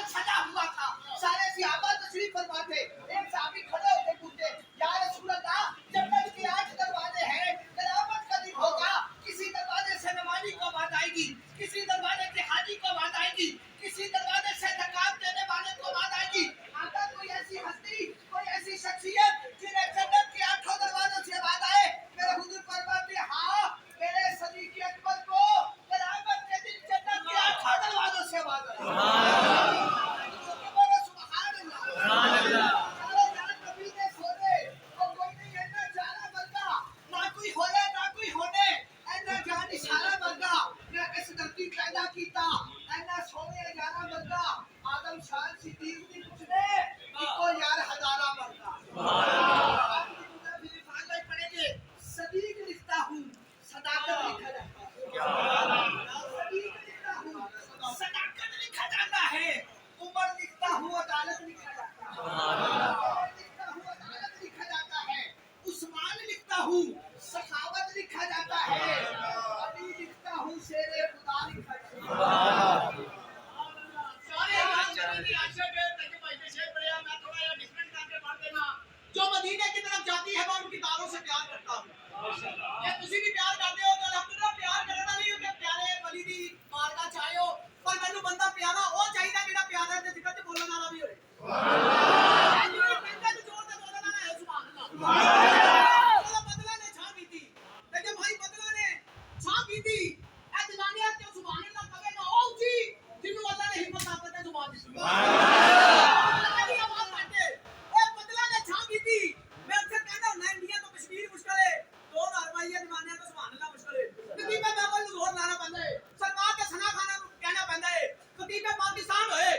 बादल सजा हुआ था। सारे सहाबा तशरीफ फरमा थे। एक सहाबी खड़े होकर पूछे, या रसूल अल्लाह, जन्नत के 8 दरवाजे हैं, क़यामत का दिन होगा, किसी दरवाजे से नमाज़ी को आवाज़ आएगी, किसी दरवाजे से हाजी को आवाज़ आएगी, किसी दरवाजे से ज़कात देने वाले को आवाज़ आएगी। आका कोई ऐसी हस्ती, कोई ऐसी शख्सियत जिन्हें जन्नत के 8 दरवाजों से आवाज़ आए? मेरे हुजूर फरमाते, हाँ, मेरे सदीक़ अकबर को क़यामत के दिन जन्नत के 8 दरवाजों से आवाज़ आएगी। सुभान अल्लाह, सुभान अल्लाह। सारे जान नबी ने सोने और कोई नहीं ऐना जाना बंदा, ना कोई होले ना कोई होने, ऐना जान इशारा बंदा, मैं इस धरती पैदा कीता, ऐना सोने जाना बंदा, आदम शान सिद्दीक की पूछने इको यार हजारा बंदा। सुभान अल्लाह। फिर पढ़ेंगे, सदीक लिखता हूँ, सदाकत लिखा जाता है। सदीक लिखता हूँ, सदाकत लिखा जाता है। उमर लिखता हूँ, अदालत लिखा जाता है। उमर लिखता हूँ, अदालत लिखा जाता है। उस्मान लिखता हूँ, सखावत लिखा जाता है। अली लिखता हूँ, शेरे खुदा लिखा जाता है। जो मदीने की तरफ जाती है मैं उनकी दारों से प्यार करता हूँ। ये तुसी भी प्यार करते हो तो अल्हम्दुलिल्लाह, प्यार करना नहीं होता, प्यारे वली दी मारदा चाहो, पर मैनू बंदा प्यारा ओ चाहिदा जेड़ा प्यारा ते जिक्र ते बोलण वाला भी होए। सुभान अल्लाह। बंदा ते जोर ते बोलण वाला है। सुभान अल्लाह, सुभान अल्लाह। बदला ने छा कीती, ते जे भाई बदला ने छा कीती, ए जनानियां ते सुभान अल्लाह कहे ना ओ जी जिन्नू अल्लाह ने हिम्मत ताकत ते जुबान दी। सुभान अल्लाह। अल्लाह की आवाज काटे, ए बदला ने छा कीती। मैं अक्सर कहता हूं ना, इंडिया तो कश्मीर मुश्किल है, 2000 रुपया जमाने तो सुभान अल्लाह मुश्किल है। कतीबे बाबा नूर लाना पैंदा है, सरकार के सना खाना कहना पैंदा है। कतीबे पाकिस्तान होए